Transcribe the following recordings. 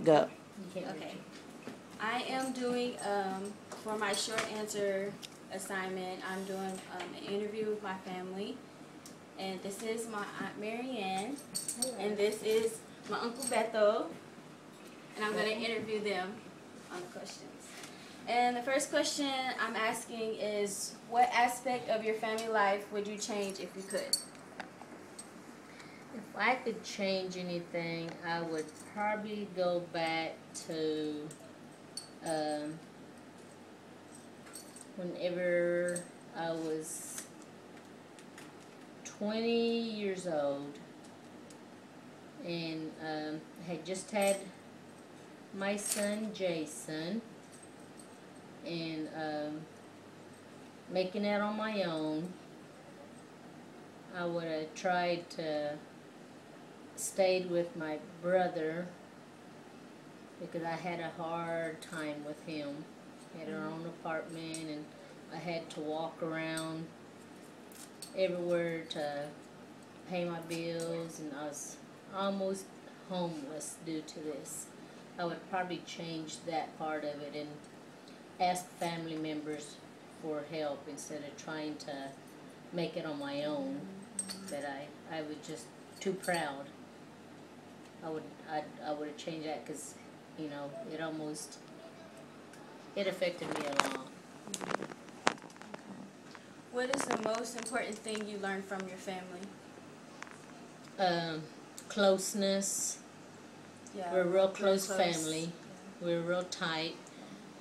Go. Okay. I am doing, for my short answer assignment, I'm doing an interview with my family. And this is my Aunt Marianne. And this is my Uncle Beto. And I'm going to interview them on the questions. And the first question I'm asking is, what aspect of your family life would you change if you could? If I could change anything, I would probably go back to whenever I was 20 years old and had just had my son Jason and making it on my own. I would have tried to stayed with my brother because I had a hard time with him. We had our own apartment and I had to walk around everywhere to pay my bills, and I was almost homeless due to this. I would probably change that part of it and ask family members for help instead of trying to make it on my own. But I was just too proud. I would have changed that because, you know, it affected me a lot. What is the most important thing you learned from your family? Closeness. Yeah, We're a real close close. family. We're real tight.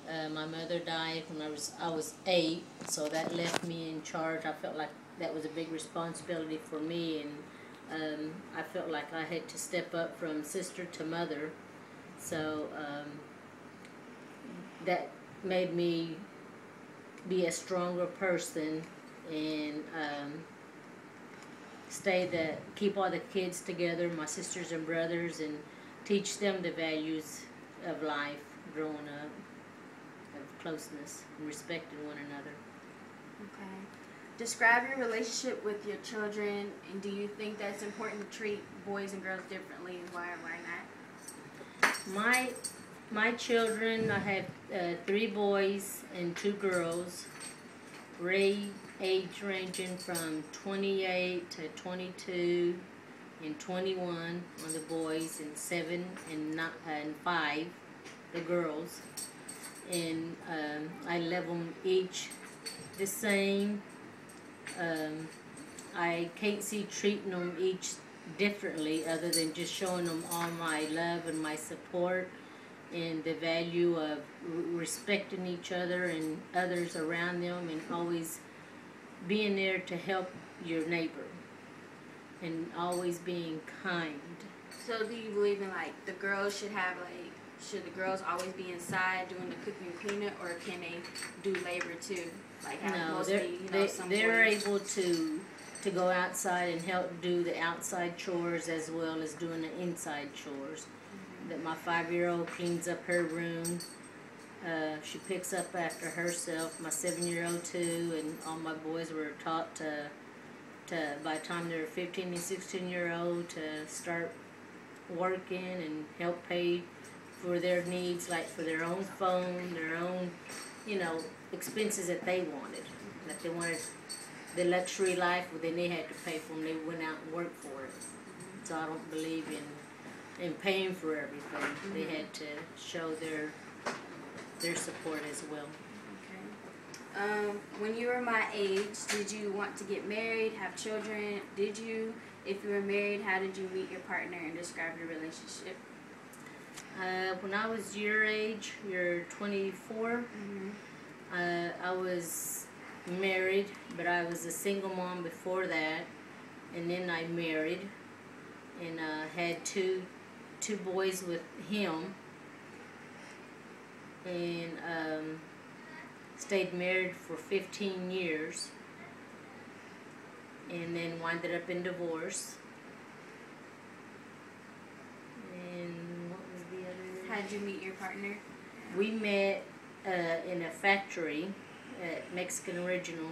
My mother died when I was 8, so that left me in charge. I felt like that was a big responsibility for me, and I felt like I had to step up from sister to mother. So that made me be a stronger person and keep all the kids together, my sisters and brothers, and teach them the values of life growing up, of closeness and respecting one another. Okay. Describe your relationship with your children, and do you think that's important to treat boys and girls differently, and why not? My children, I have 3 boys and 2 girls, age ranging from 28 to 22 and 21 on the boys, and 7 and 5 the girls. And I love them each the same. I can't see treating them each differently other than just showing them all my love and my support and the value of respecting each other and others around them, and always being there to help your neighbor and always being kind. So do you believe in, like, the girls should the girls always be inside doing the cooking and cleaning, or can they do labor too? Like, No, mostly, they're able to go outside and help do the outside chores as well as doing the inside chores. That my 5-year-old cleans up her room. She picks up after herself. My 7-year-old too, and all my boys were taught to by the time they're 15 and 16-year-old to start working and help pay for their needs, like for their own phone, their own, expenses that they wanted. Like they wanted the luxury life, well, then they had to pay for them. They went out and worked for it. So I don't believe in paying for everything. They had to show their support as well. Okay. When you were my age, did you want to get married, have children? Did you? If you were married, how did you meet your partner, and describe your relationship? When I was your age, you're 24, I was married, but I was a single mom before that, and then I married and had two boys with him, and stayed married for 15 years, and then winded up in divorce. And what was the other? How did you meet your partner? We met in a factory at Mexican Original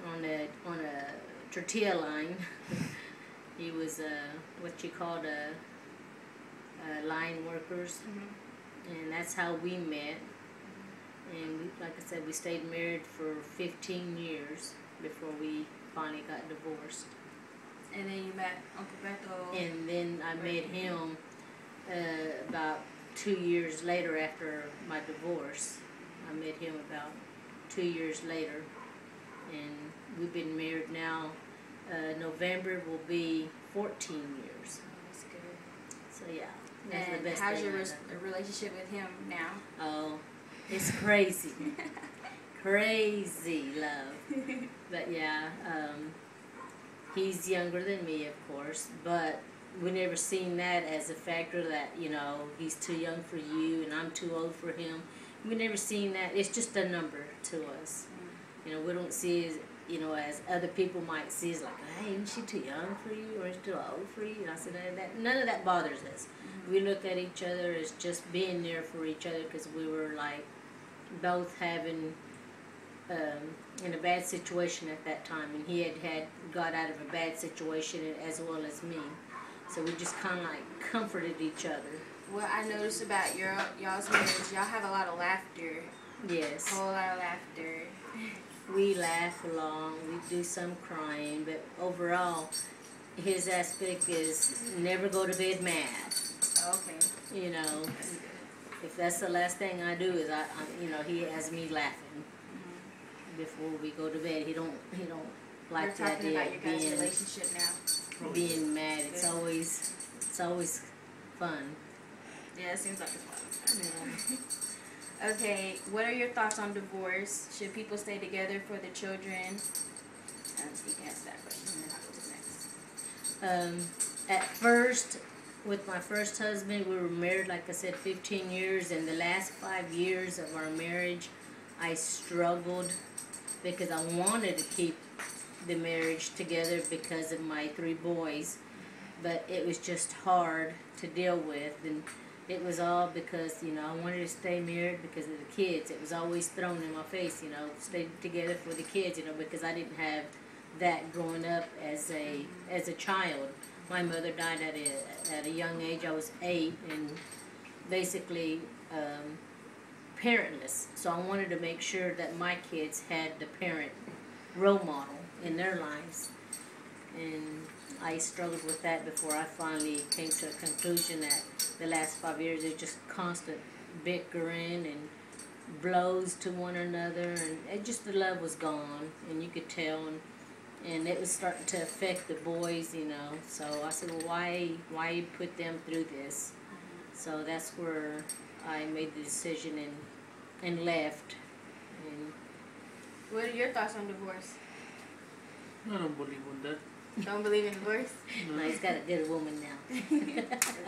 on a tortilla line. He was what you called line workers, and that's how we met. And we, like I said, we stayed married for 15 years before we finally got divorced. And then you met Uncle Beto. And then I met him about 2 years later after my divorce. I met him about 2 years later, and we've been married now. November will be 14 years. That's good. So yeah, that's And the best how's thing your I've done. relationship with him now? Oh, it's crazy. Crazy love. But yeah, he's younger than me, of course, but we never seen that as a factor that, you know, he's too young for you and I'm too old for him. We never seen that. It's just a number to us. You know, we don't see it, you know, as other people might see as like, hey, isn't she too young for you or is she too old for you? And I said, none of that bothers us. We look at each other as just being there for each other because we were like both having in a bad situation at that time, and he had got out of a bad situation as well as me. So we just kind of like comforted each other. What I noticed about y'all's marriage, y'all have a lot of laughter. Yes. A whole lot of laughter. We laugh along, we do some crying, but overall, his aspect is never go to bed mad. Okay. You know, if that's the last thing I do is I you know, he has me laughing before we go to bed. He don't like We're the talking idea about your of guys' being relationship now. being mad. It's always fun. Yeah, it seems like it's a lot of You fun. know. Okay, what are your thoughts on divorce? Should people stay together for the children? You can answer that question, and then I'll go to the next. At first, with my first husband, we were married, like I said, 15 years. And the last 5 years of our marriage, I struggled because I wanted to keep the marriage together because of my 3 boys. But it was just hard to deal with. And it was all because, you know, I wanted to stay married because of the kids. It was always thrown in my face, you know, stay together for the kids, you know, because I didn't have that growing up as a child. My mother died at a young age. I was 8 and basically parentless. So I wanted to make sure that my kids had the parent role model in their lives. And I struggled with that before I finally came to a conclusion that the last 5 years it just constant bickering and blows to one another, and it just, the love was gone, and you could tell, and it was starting to affect the boys, you know. So I said, well, why put them through this? So that's where I made the decision and left. And What are your thoughts on divorce? I don't believe in that. Don't believe in divorce? no, he's got a good woman now. That's good.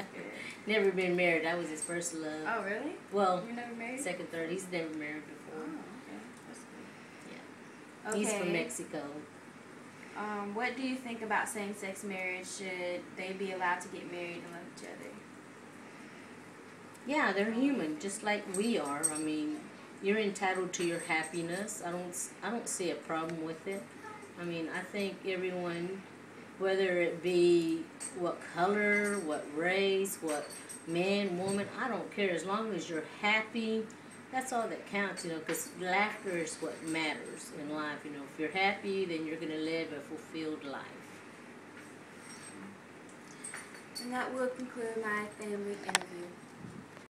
Never been married. That was his first love. Oh, really? Well, You never married? second, third. He's never married Oh, before. okay. That's good. Yeah. Okay. He's from Mexico. What do you think about same-sex marriage? Should they be allowed to get married and love each other? Yeah, they're human, just like we are. I mean, you're entitled to your happiness. I don't see a problem with it. I mean, I think everyone, whether it be what color, what race, what man, woman, I don't care. As long as you're happy, that's all that counts, you know, because laughter is what matters in life. You know, if you're happy, then you're going to live a fulfilled life. And that will conclude my family interview.